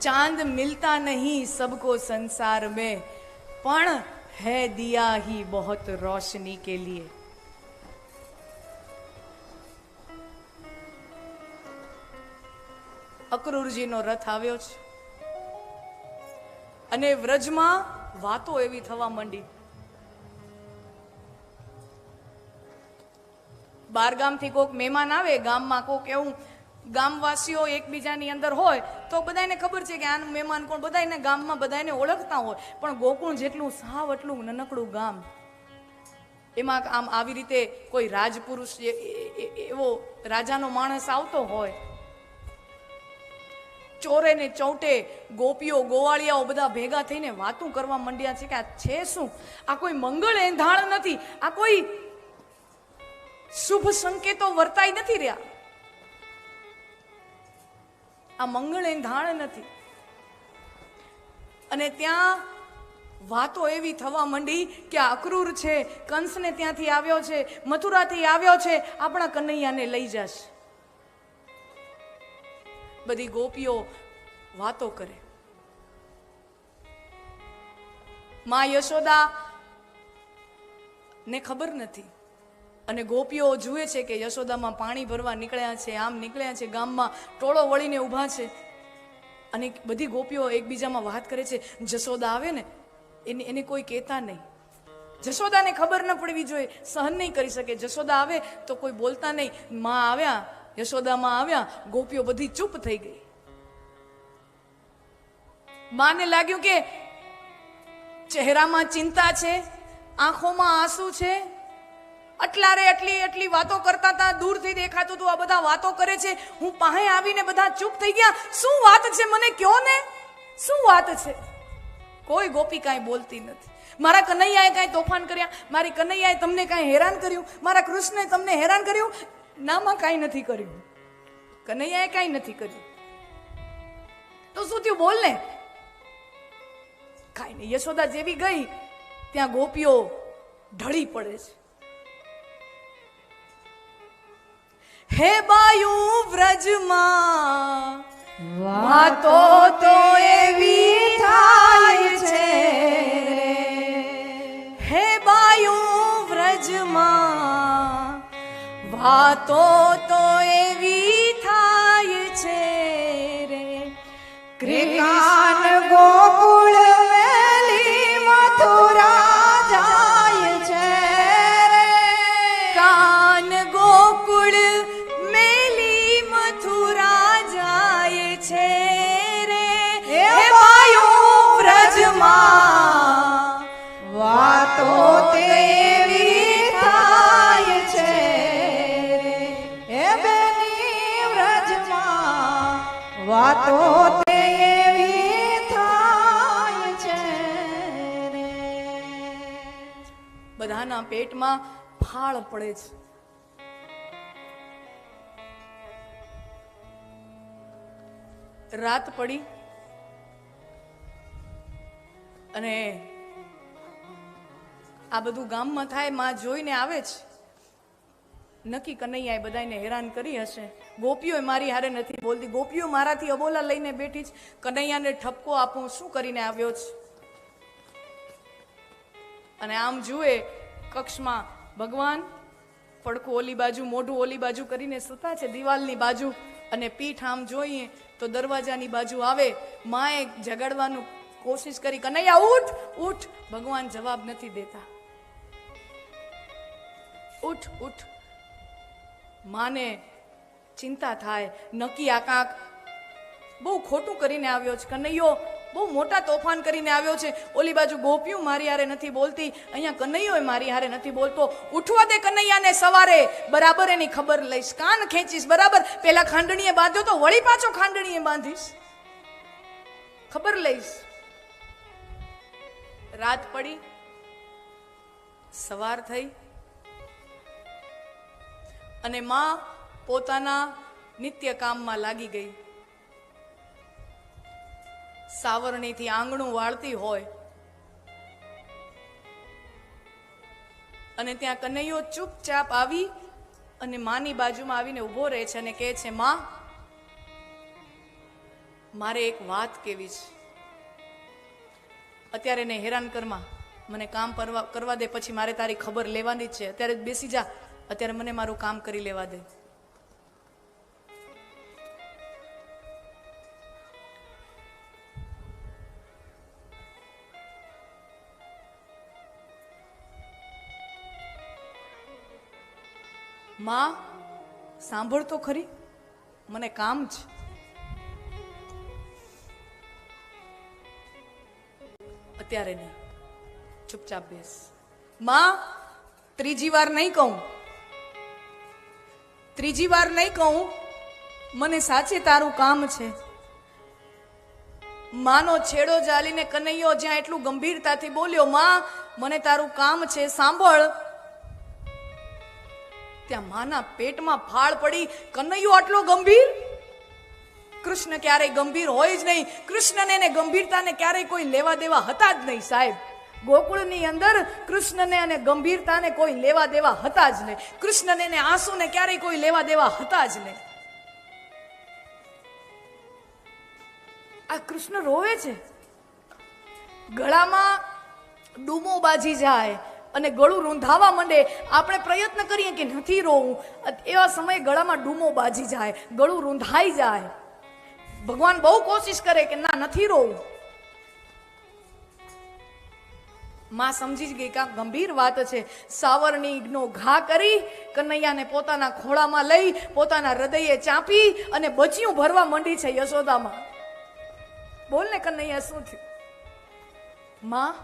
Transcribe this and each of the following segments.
चांद मिलता नहीं सबको संसार में, पण है दिया ही बहुत रोशनी के लिए। અક્રૂરજીનો રથ આવ્યો છે અને વ્રજમાં વાતો એવી થવા માંડી. બાર ગામથી કોઈક મહેમાન આવે ગામમાં, કોઈક એવું ગામવાસીઓ એકબીજાની અંદર હોય તો બધાને ખબર છે કે આનું મહેમાન કોણ, બધાને ગામમાં બધાને ઓળખતા હોય. પણ ગોકુળ જેટલું સાવ એટલું નાનકડું ગામ, એમાં આમ આવી રીતે કોઈ રાજપુરુષ એવો રાજાનો માણસ આવતો હોય, ચોરે ને ચૌટે ગોપીઓ ગોવાળિયાઓ બધા ભેગા થઈને વાતું કરવા માંડ્યા છે કે આ છે શું? આ કોઈ મંગળ એંધાણ નથી, આ કોઈ શુભ સંકેતો વર્તાઈ નથી રહ્યા, આ મંગળ એંધાણ નથી. અને ત્યાં વાતો એવી થવા માંડી કે આ અક્રૂર છે, કંસને ત્યાંથી આવ્યો છે, મથુરાથી આવ્યો છે, આપણા કનૈયાને લઈ જશે. બધી ગોપીઓ વાતો કરે. માં યશોદા ને ખબર નથી અને ગોપીઓ જુએ છે કે યશોદામાં પાણી ભરવા નીકળ્યા છે, આમ નીકળ્યા છે, ગામમાં ટોળો વળીને ઊભા છે. અને બધી ગોપીઓ એકબીજામાં વાત કરે છે. જશોદા આવે ને એને કોઈ કહેતા નહીં, જશોદાને ખબર ન પડવી જોઈએ, સહન નહીં કરી શકે. જશોદા આવે તો કોઈ બોલતા નહીં. માં આવ્યા, યશોદામાં આવ્યા, ગોપીઓ બધી ચૂપ થઈ ગઈ. માને લાગ્યું કે ચહેરામાં ચિંતા છે, આંખોમાં આંસુ છે, અટલારે એટલી વાતો કરતા હતા, દૂરથી દેખાતું હતું આ બધા વાતો કરે છે. હું પાસે આવીને બધા ચૂપ થઈ ગયા. શું વાત છે મને કયો ને, શું વાત છે? કોઈ ગોપી કાંઈ બોલતી નથી. મારા કનૈયાએ કાંઈ તોફાન કર્યા? મારી કનૈયાએ તમને કાંઈ હેરાન કર્યું? મારા કૃષ્ણે તમને હેરાન કર્યું? નામાં કાંઈ નથી કર્યું, કનૈયાએ કાંઈ નથી કર્યું. તો શું થયું? બોલ ને. કાંઈ નહીં. યશોદા જેવી ગઈ ત્યાં ગોપીઓ ઢળી પડે છે. હે બાયુ વ્રજમાં વાતો તો એવી થાય છે, હે બાયુ વ્રજમાં વાતો તો એવી થાય છે રે. કૃષ્ણ ગોકુળ વેલી મથુરા જાય છે રે. કાન ગોકુળ મેલી મથુરા જાય છે રે. હે વાયુ વ્રજમાં વાતો તેવી થાય છે રે. હે બેની વ્રજમાં વાતો તેવી થાય છે રે. બધાના પેટમાં ફાળ પડે છે. રાત પડી અને આ બધું ગામમાં થાય. માં જોઈને આવે છે. નક્કી કનૈયાએ બધાને હેરાન કરી હશે. ગોપીઓ મારી હારે નથી બોલતી, ગોપીઓ મારાથી અબોલા લઈને બેઠી છે. કનૈયાને ઠપકો આપું, શું કરીને આવ્યો છે? અને આમ જુએ કક્ષમાં ભગવાન પડખું ઓલી બાજુ, મોઢું ઓલી બાજુ કરીને સૂતા છે, દિવાલની બાજુ. અને પીઠ આમ જોઈએ તો દરવાજાની બાજુ આવે. માએ જગાડવાનું કોશિશ કરી, કનૈયા ઉઠ ઉઠ. ભગવાન જવાબ નથી દેતા. ઉઠ ઉઠ. માને ચિંતા થાય, નક્કી આ કાંક બહુ ખોટું કરીને આવ્યો છે. કનૈયો બહુ મોટા તોફાન કરીને આવ્યો છે. ઓલી બાજુ ગોપીઓ મારી હારે નથી બોલતી, અહીંયા કનૈયો મારી હારે નથી બોલતો. ઉઠવા દે કનૈયાને, સવારે બરાબર એની ખબર લઈશ, કાન ખેંચીશ. બરાબર પેલા ખાંડણીએ બાંધ્યો તો વળી પાછો ખાંડણીએ બાંધીશ, ખબર લઈશ. રાત પડી, સવાર થઈ અને માં પોતાના નિત્ય કામમાં લાગી ગઈ. સાવરણીથી આંગણું વાળતી હોય અને ત્યાં કનૈયો ચૂપચાપ આવી અને માની બાજુમાં આવીને ઊભો રહે છે અને કહે છે, માં મારે એક વાત કેવી છે. અત્યારે એને હેરાન કરમાં, મને કામ કરવા દે, પછી મારે તારી ખબર લેવાની જ છે. અત્યારે બેસી જા, અત્યારે મને મારું કામ કરી લેવા દે. માં, સાંભળ તો ખરી, મને કામ છે. અત્યારે નહીં, ચૂપચાપ બેસ. માં, ત્રીજી વાર નહીં કહું, ત્રીજી વાર નહીં કહું, મને સાચે તારું કામ છે. માનો છેડો જાલીને કનૈયો જ્યાં એટલું ગંભીરતાથી બોલ્યો, માં મને તારું કામ છે, સાંભળ. ત્યાં માના પેટમાં ફાળ પડી. કનૈયો આટલો ગંભીર? કૃષ્ણ ક્યારેય ગંભીર હોય જ નહીં. કૃષ્ણને ને ગંભીરતાને ક્યારેય કોઈ લેવા દેવા હતા જ નહીં સાહેબ. ગોકુળની અંદર કૃષ્ણને અને ગંભીરતાને કોઈ લેવા દેવા હતા જ નહીં. કૃષ્ણને ને આંસુને ક્યારેય કોઈ લેવા દેવા હતા જ નહીં. આ કૃષ્ણ રોવે છે, ગળામાં ડૂમો બાજી જાય અને ગળું રૂંધાવા માંડે. આપણે પ્રયત્ન કરીએ કે નથી રોવું, એવા સમયે ગળામાં ડૂમો બાજી જાય, ગળું રૂંધાઈ જાય. ભગવાન બહુ કોશિશ કરે કે ના, નથી રોવું. માં સમજી જ ગઈ કે આ ગંભીર વાત છે. સાવરણીનો ઘા કરી કનૈયાને પોતાના ખોળામાં લઈ પોતાના હૃદયે ચાંપી અને બચિયું ભરવા માંડી છે યશોદામાં. બોલ ને કનૈયા, શું થયું? માં,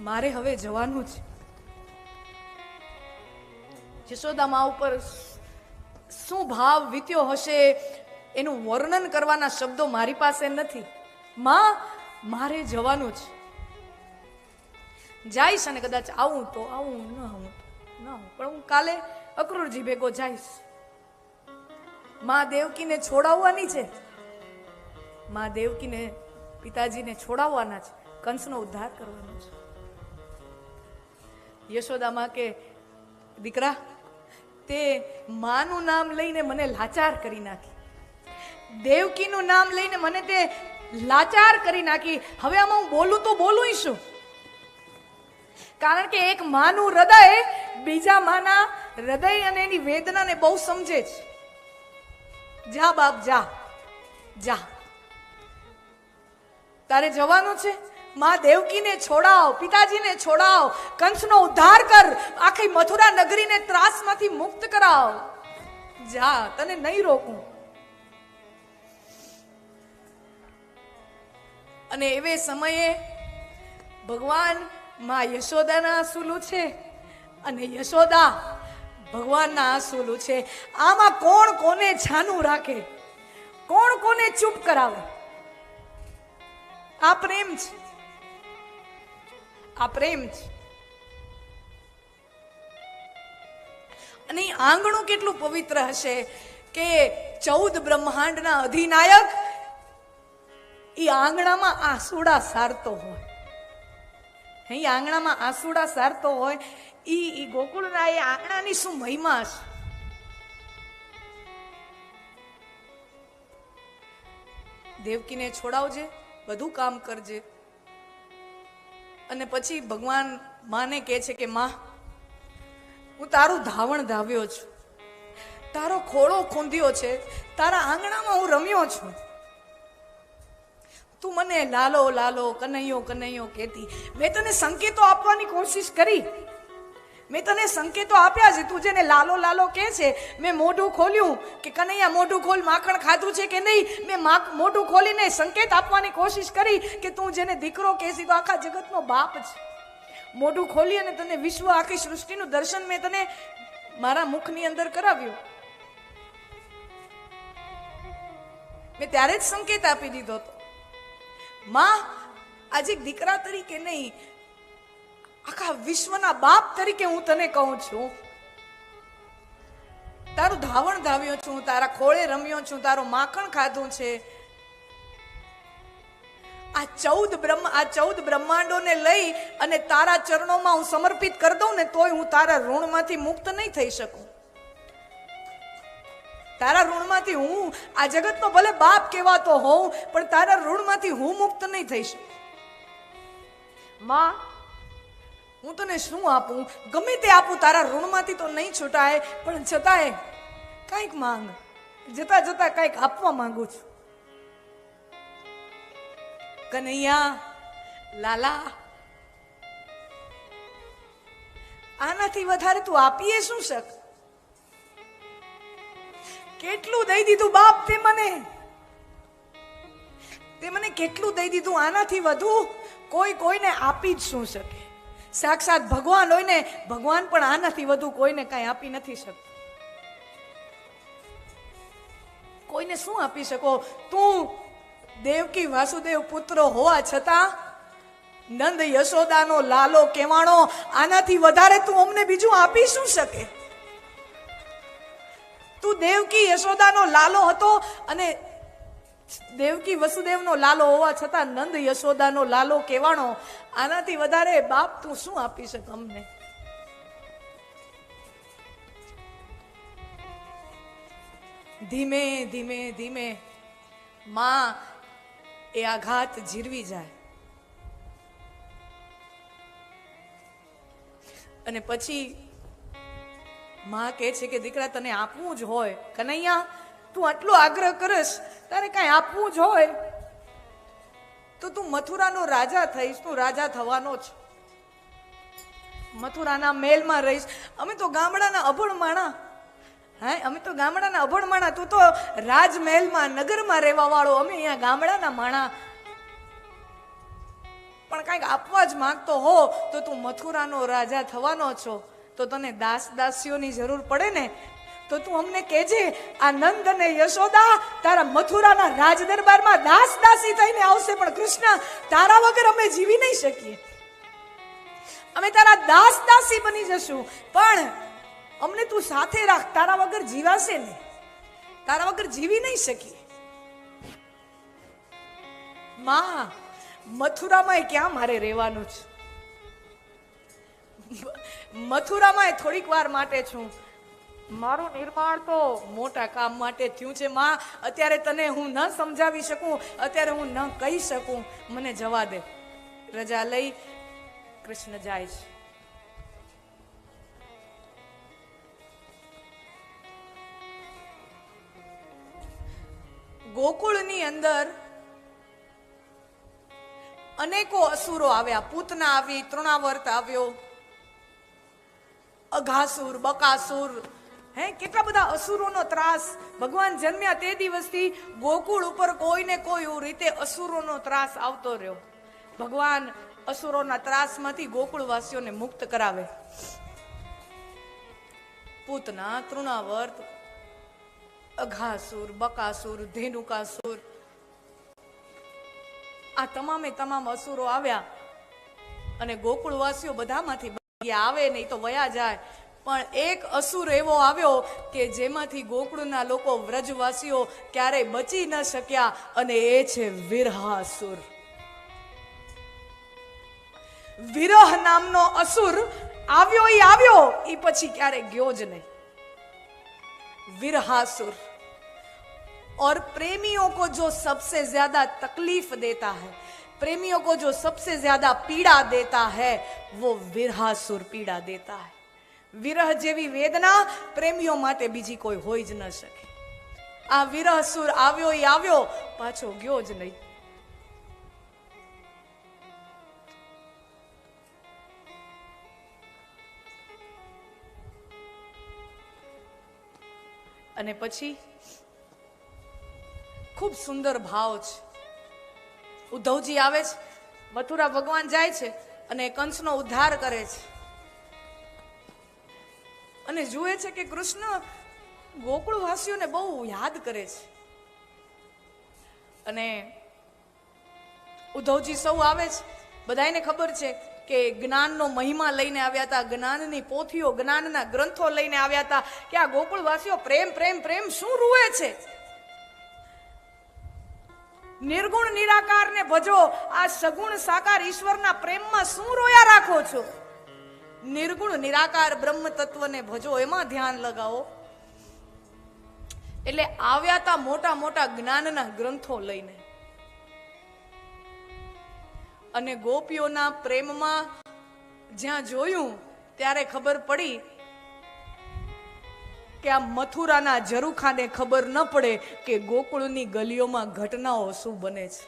મારે હવે જવાનું છે. યશોદા માં ઉપર શું ભાવ વીત્યો હશે એનું વર્ણન કરવાના શબ્દો મારી પાસે નથી. માં, મારે જવાનું છે. જઈશ અને કદાચ આવું તો આવું, ન આવું તો ન આવું, પણ હું કાલે અક્રૂરજી ભેગો જઈશ. માં દેવકીને છોડાવવાની છે. માં દેવકીને પિતાજીને છોડાવવાના છે. કંસનો ઉદ્ધાર કરવાનો છે. યશોદામાં કે દીકરા, તે માનું નામ લઈને મને લાચાર કરી નાખી, દેવકીનું નામ લઈને મને તે લાચાર કરી નાખી. હવે આમાં હું બોલું તો બોલું શું? કારણ કે એક માનું હૃદય બીજા માના હૃદય અને એની વેદનાને બહુ સમજે છે. જા બાપ, જા જા, તારે જવાનું છે. માં દેવકીને છોડાવ, પિતાજીને છોડાવ, કંસનો ઉદ્ધાર કર, આખી મથુરા નગરીને ત્રાસમાંથી મુક્ત કરાવ. જા, તને નહીં રોકું. અને એવે સમયે ભગવાન માં યશોદાના આંસુ છે અને યશોદા ભગવાનના આંસુ છે. આમાં કોણ કોને છાનું રાખે, કોણ કોને ચૂપ કરાવે? આ પ્રેમ છે, આ પ્રેમ છે. અને આંગણું કેટલું પવિત્ર હશે કે 14 બ્રહ્માંડના અધિનાયક એ આંગણામાં આંસુડા સારતો હોય. અહીં આંગણામાં આંસુડા સારતો હોય. ઈ ગોકુળના એ આંગણાની શું મહિમા છે. દેવકીને છોડાવજે, બધું કામ કરજે. અને પછી ભગવાન માને કહે છે કે માં, હું તારું ધાવણ ધાવ્યો છું, તારો ખોળો ખૂંદ્યો છે, તારા આંગણામાં હું રમ્યો છું. તું મને લાલો લાલો, કનૈયો કનૈયો કહેતી. મેં તને સંકેતો આપવાની કોશિશ કરી, મેં તને સંકેતો આપ્યા છે. તું જેને લાલો લાલો કહે છે, મેં મોઢું ખોલ્યું કે કનૈયા મોઢું ખોલ, માખણ ખાધું છે કે નહીં. મેં મોઢું ખોલીને સંકેત આપવાની કોશિશ કરી કે તું જેને દીકરો કહેશી તો આખા જગતનો બાપ છે. મોઢું ખોલી અને તને વિશ્વ, આખી સૃષ્ટિનું દર્શન મેં તને મારા મુખની અંદર કરાવ્યું. મેં ત્યારે જ સંકેત આપી દીધો હતો. માં, આજે દીકરા તરીકે નહીં, આખા વિશ્વના બાપ તરીકે હું તને કહું છું. તારું ધાવણ ધાવ્યો છું, તારા ખોળે રમ્યો છું, તારું માખણ ખાધું છે. આ 14 બ્રહ્માંડોને લઈ અને તારા ચરણોમાં હું સમર્પિત કરી દઉં ને તોય હું તારા ઋણમાંથી મુક્ત નહીં થઈ શકું. તારા ઋણમાંથી હું આ જગતનો ભલે બાપ કહેવાતો હોઉં, પણ તારા ઋણમાંથી હું મુક્ત નહીં થઈ શકું. માં, હું તને શું આપું? ગમે તે આપું, તારા ઋણમાંથી તો નહીં છૂટાય, પણ છતાંય કંઈક માંગ. જતા જતા કંઈક આપવા માંગુ છું. કનૈયા, લાલા, આનાથી વધારે તું આપીએ શું શક? કેટલું દઈ દીધું બાપ તે મને કેટલું દઈ દીધું. આનાથી વધુ કોઈને આપી જ શું શકે? સાક્ષાત ભગવાન હોય ને, ભગવાન પણ આનાથી વધુ કોઈને કઈ આપી નથી શકતો. કોઈને શું આપી શકો? તું દેવકી વાસુદેવ પુત્ર હોવા છતાં નંદ યશોદાનો લાલો કેવાણો, આનાથી વધારે તું અમને બીજું આપી શું શકે? તું દેવકી યશોદાનો લાલો હતો અને દેવકી વસુદેવનો લાલો હોવા છતાં નંદ યશોદાનો લાલો કેવાણો, આનાથી વધારે બાપ તું શું આપી શકે અમને? ધીમે ધીમે ધીમે માં એ આઘાત જીરવી જાય અને પછી માં કહે છે કે દીકરા, તને આપવું જ હોય, કનૈયા તું આટલો આગ્રહ કરસ, તારે કાંઈ આપવું જ હોય તો તું મથુરાનો રાજા થઈશ. તું રાજા થવાનો છે, મથુરાના મહેલમાં રહીશ. અમે તો ગામડાના અભણ માણા, અમે તો ગામડાના અભણ માણા, તું તો રાજમહેલમાં નગરમાં રહેવા વાળો, અમે અહીંયા ગામડાના માણા. પણ કંઈક આપવા જ માંગતો હો તો તું મથુરાનો રાજા થવાનો છો, તો તને દાસ દાસીઓની જરૂર પડે ને, તો તું અમને કહેજે. આ નંદ અને યશોદા તારા મથુરાના રાજ દરબારમાં દાસ દાસી થઈને આવશે, પણ કૃષ્ણ તારા વગર અમે જીવી નહીં શકીએ. અમે તારા દાસ દાસી બની જશું, પણ અમને તું સાથે રાખ. તારા વગર જીવાશે ને, તારા વગર જીવી નહીં શકીએ. માં, મથુરામાં ક્યાં મારે રહેવાનું છે? મથુરામાં થોડીક વાર માટે છું. મારું નિર્માણ તો મોટા કામ માટે થયું છે. માં, અત્યારે તને હું ન સમજાવી શકું, અત્યારે હું ન કહી શકું. મને જવા દે. રજા લઈ કૃષ્ણ જાય છે. ગોકુળની અંદર અનેકો અસુરો આવ્યા. પૂતના આવી, તૃણાવર્ત આવ્યો, અઘાસુર, બકાસુર, કેટલા બધા અસુરોનો ત્રાસ. ભગવાન જન્મ્યા તે દિવસથી ગોકુળ ઉપર કોઈને કોઈ રીતે અસુરોનો ત્રાસ આવતો રહ્યો. ભગવાન અસુરોના ત્રાસમાંથી ગોકુળવાસીઓને મુક્ત કરાવે. પૂતના, તૃણાવર્ત, અઘાસુર, બકાસુર, ધેનુકાસુર, આ તમામે તમામ અસુરો આવ્યા અને ગોકુળવાસીઓ બધામાંથી આવે નહીં તો વયા જાય. પણ એક અસુર એવો આવ્યો કે જેમાંથી ગોકુળના લોકો, વ્રજવાસીઓ ક્યારેય બચી ન શક્યા, અને એ છે વિરહાસુર. વિરહ નામનો અસુર આવ્યો એ પછી ક્યારે ગયો જ નહીં. विरहासुर। और प्रेमियों को जो सबसे ज्यादा तकलीफ देता है, प्रेमियों को जो सबसे ज्यादा पीड़ा देता है, वो विरहासुर पीड़ा देता है। विरह जेवी वेदना प्रेमियों माटे बीजी कोई होई ज न सके। आ विरहसुर આવ્યો ઈ આવ્યો, પાછો ગયો જ નહીં। અને પછી ખૂબ સુંદર ભાવ છે। ઉદ્ધવજી આવે છે, મથુરા ભગવાન જાય છે અને કંસનો ઉદ્ધાર કરે છે અને જુએ છે કે કૃષ્ણ ગોકુળવાસીઓને બહુ યાદ કરે છે। અને ઉદ્ધવજી સૌ આવે છે, બધાને ખબર છે કે જ્ઞાનનો મહિમા લઈને આવ્યા હતા, જ્ઞાનની પોથીઓ, જ્ઞાનના ગ્રંથો લઈને આવ્યા હતા કે આ ગોકુળવાસીઓ પ્રેમ પ્રેમ પ્રેમ શું રૂવે છે। નિર્ગુણ નિરાકારને ભજો, આ સગુણ સાકાર ઈશ્વરના પ્રેમમાં શું રોયા રાખો છો? નિર્ગુણ નિરાકાર બ્રહ્મ તત્વને ભજો, એમાં ધ્યાન લગાવો। એટલે આવ્યા તા મોટા મોટા જ્ઞાનના ગ્રંથો લઈને, અને ગોપીઓના પ્રેમમાં જ્યાં જોયું ત્યારે ખબર પડી કે આ મથુરાના ઝરૂખાને ખબર ન પડે કે ગોકુળની ગલીઓમાં ઘટનાઓ શું બને છે.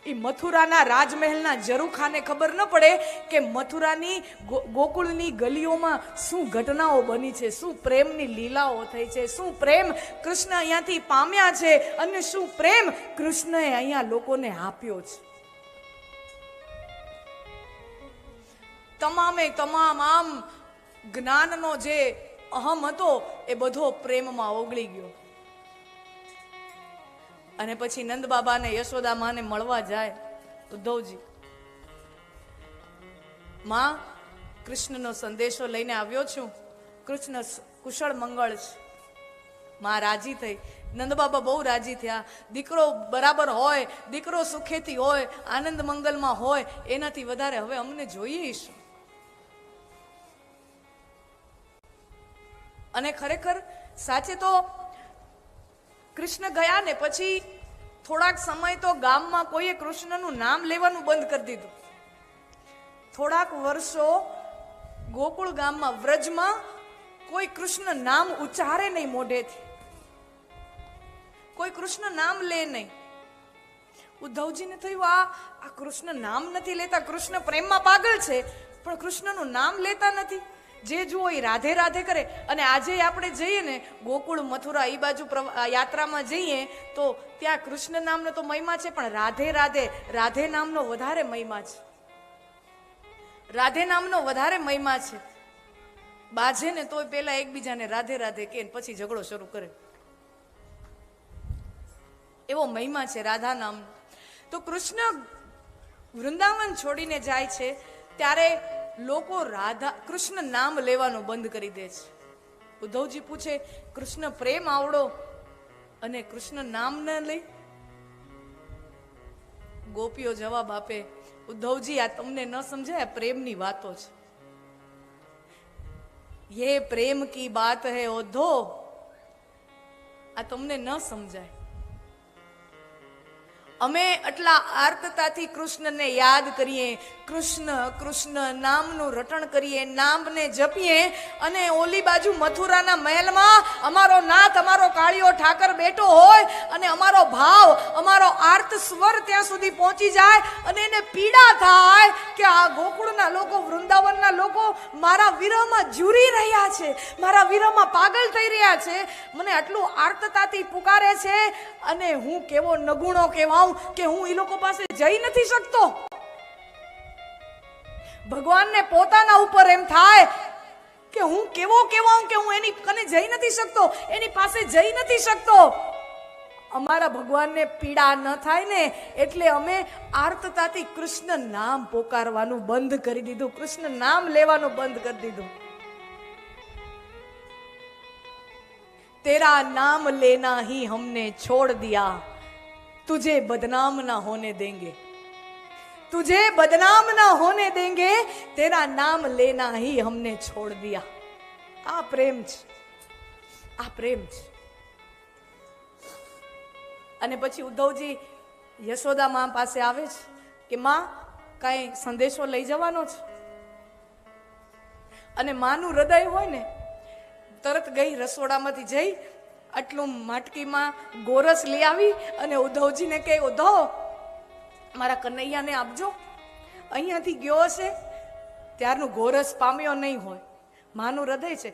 એ મથુરાના રાજમહેલના ઝરૂખાને ખબર ન પડે કે મથુરાની ગોકુળની ગલીઓમાં શું ઘટનાઓ બની છે, શું પ્રેમની લીલાઓ થઈ છે, શું પ્રેમ કૃષ્ણ અહીંયાથી પામ્યા છે, અને શું પ્રેમ કૃષ્ણએ અહીંયા લોકોને આપ્યો છે. તમામે તમામ આમ જ્ઞાનનો જે અહમ હતો એ બધો પ્રેમમાં ઓગળી ગયો. અને પછી નંદ બાબા ને યશોદા માને મળવા જાય ઉદ્ધવજી. માં, કૃષ્ણનો સંદેશો લઈને આવ્યો છું, કૃષ્ણ કુશળ મંગળ છે. માં રાજી થઈ, નંદ બાબા બહુ રાજી થયા. દીકરો બરાબર હોય, દીકરો સુખેથી હોય, આનંદ મંગલમાં હોય, એનાથી વધારે હવે અમને જોઈએ શું. અને ખરેખર સાચે તો કૃષ્ણ ગયા ને પછી થોડાક સમય તો ગામમાં કોઈએ કૃષ્ણનું નામ લેવાનું બંધ કરી દીધું. થોડાક વર્ષો ગોકુળ ગામમાં, વ્રજમાં કોઈ કૃષ્ણ નામ ઉચ્ચારે નહીં મોઢેથી, કોઈ કૃષ્ણ નામ લે નહીં. ઉદ્ધવજીને થયું આ કૃષ્ણ નામ નથી લેતા, કૃષ્ણ પ્રેમમાં પાગલ છે પણ કૃષ્ણનું નામ લેતા નથી. જે જુઓ એ રાધે રાધે કરે. અને આજે આપણે જઈએ ને ગોકુળ મથુરા એ બાજુ યાત્રામાં જઈએ તો ત્યાં કૃષ્ણ નામનો તો મહિમા છે, પણ રાધે રાધે, રાધે નામનો વધારે મહિમા છે. રાધે નામનો વધારે મહિમા છે. બાજે ને તોય પેલા એકબીજાને રાધે રાધે કે પછી ઝઘડો શરૂ કરે, એવો મહિમા છે રાધા નામનો. તો કૃષ્ણ વૃંદાવન છોડીને જાય છે ત્યારે લોકો રાધા કૃષ્ણ નામ લેવાનું બંધ કરી દે છે. ઉદ્ધવજી પૂછે, કૃષ્ણ પ્રેમ આવડો અને કૃષ્ણ નામ ન લઈ? ગોપીઓ જવાબ આપે, ઉદ્ધવજી આ તમને ન સમજાય, પ્રેમની વાતો છે. યે પ્રેમ કી બાત હૈ ઉદ્ધવ, આ તમને ન સમજાય. અમે આટલા આર્તતાથી કૃષ્ણને યાદ કરીએ, કૃષ્ણ કૃષ્ણ નામનું રટણ કરીએ, નામને જપીએ, અને ઓલી બાજુ મથુરાના મહેલમાં અમારો નાથ, અમારો કાળિયો ઠાકર બેઠો હોય, અને અમારો ભાવ, અમારો આર્ત સ્વર ત્યાં સુધી પહોંચી જાય, અને એને પીડા થાય કે આ ગોકુળના લોકો, વૃંદાવનના લોકો મારા વિરહમાં ઝૂરી રહ્યા છે, મારા વિરહમાં પાગલ થઈ રહ્યા છે, મને આટલું આર્તતાથી પુકારે છે, અને હું કેવો નગુણો કહેવાઉં કે હું એ લોકો પાસે જઈ નથી શકતો. ભગવાનને પોતાના ઉપર એમ થાય કે હું કેવો કહેવાઉં કે હું એની કને જઈ નથી શકતો, એની પાસે જઈ નથી શકતો. અમારા ભગવાનને પીડા ન થાય ને એટલે અમે આર્તતાથી કૃષ્ણ નામ પોકારવાનું બંધ કરી દીધું, કૃષ્ણ નામ લેવાનું બંધ કરી દીધું. तेरा नाम लेना ही हमने छोड़ दिया, तुझे बदनाम ना होने देंगे, तुझे बदनाम ना होने देंगे, तेरा नाम लेना ही हमने छोड़ दिया. આ પ્રેમ છે, આ પ્રેમ છે. અને પછી ઉદ્ધવજી યશોદા માં પાસે આવે છે કે માં, કઈ સંદેશો લઈ જવાનો છે? અને માનું હૃદય હોય ને, તરત ગઈ રસોડામાંથી જઈ આટલું માટકીમાં ગોરસ લઈ આવી અને ઉદ્ધવજીને કહે, ઉદ્ધવ મારા કનૈયાને આપજો. અહીંયાથી ગયો હશે ત્યારનું ગોરસ પામ્યો નહીં હોય. માનું હૃદય છે.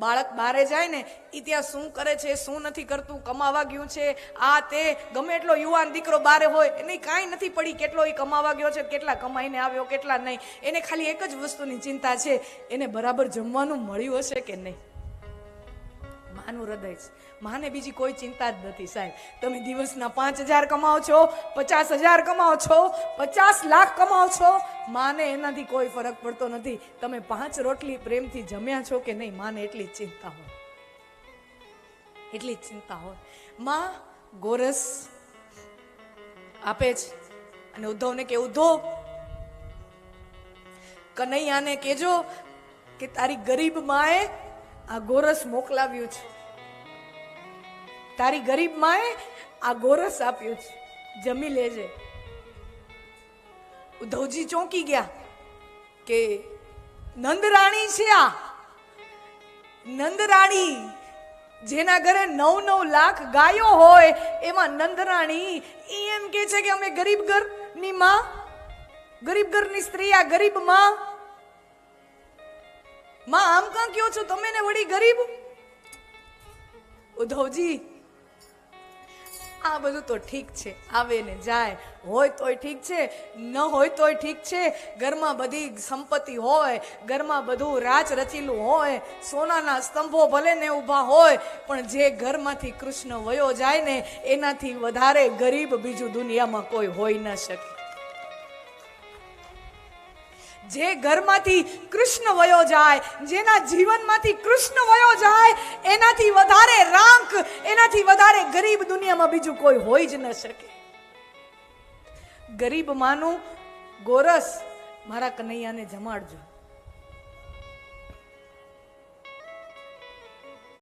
બાળક બારે જાય ને એ ત્યાં શું કરે છે, શું નથી કરતું, કમાવા ગયું છે, આ તે, ગમે એટલો યુવાન દીકરો બારે હોય એને કાંઈ નથી પડી કેટલો એ કમાવા ગયો છે, કેટલા કમાઈને આવ્યો, કેટલા નહીં. એને ખાલી એક જ વસ્તુની ચિંતા છે, એને બરાબર જમવાનું મળ્યું હશે કે નહીં. માનું હૃદય છે. માને બીજી કોઈ ચિંતા જ નથી. સાહેબ, તમે દિવસના 5,000 કમાઓ છો, 50,000 કમાઓ છો, 50 લાખ કમાઓ છો, માને એનાથી કોઈ ફરક પડતો નથી. તમે 5 રોટલી પ્રેમથી જમ્યા છો કે નહીં, માને એટલી જ ચિંતા હોય, એટલી જ ચિંતા હોય. માં ગોરસ આપે છે અને ઉદ્ધવને કે, ઉદ્ધવ કનૈયાને કેજો કે તારી ગરીબ માએ આ ગોરસ મોકલાવ્યું છે. તારી ગરીબ માએ આ ગોરસ આપ્યું છે, જમી લેજે. ઉદ્ધવજી ચોંકી ગયા કે નંદરાણી છે આ. નંદરાણી જેના ઘરે 9-9 લાખ ગાયો હોય એમાં નંદરાણી એમ કે છે કે અમે ગરીબ ઘરની માં, ગરીબ ઘરની સ્ત્રી, આ ગરીબ માં આમ કાં કયો છો તમે ને વળી ગરીબ? ઉદ્ધવજી આ બધું તો ઠીક છે, આવે ને જાય, હોય તોય ઠીક છે, ન હોય તોય ઠીક છે. ઘરમાં બધી સંપત્તિ હોય, ઘરમાં બધું રાજ રચેલું હોય, સોનાના સ્તંભો ભલે ને ઊભા હોય, પણ જે ઘરમાંથી કૃષ્ણ વયો જાય ને એનાથી વધારે ગરીબ બીજું દુનિયામાં કોઈ હોઈ ન શકે. જે ઘરમાંથી કૃષ્ણ વયો જાય, જેના જીવનમાંથી કૃષ્ણ વયો જાય, એનાથી વધારે રાંક, એનાથી વધારે ગરીબ દુનિયામાં બીજું કોઈ હોઈ જ ન શકે. ગરીબ માનું ગોરસ મારા કનૈયાને જમાડજો.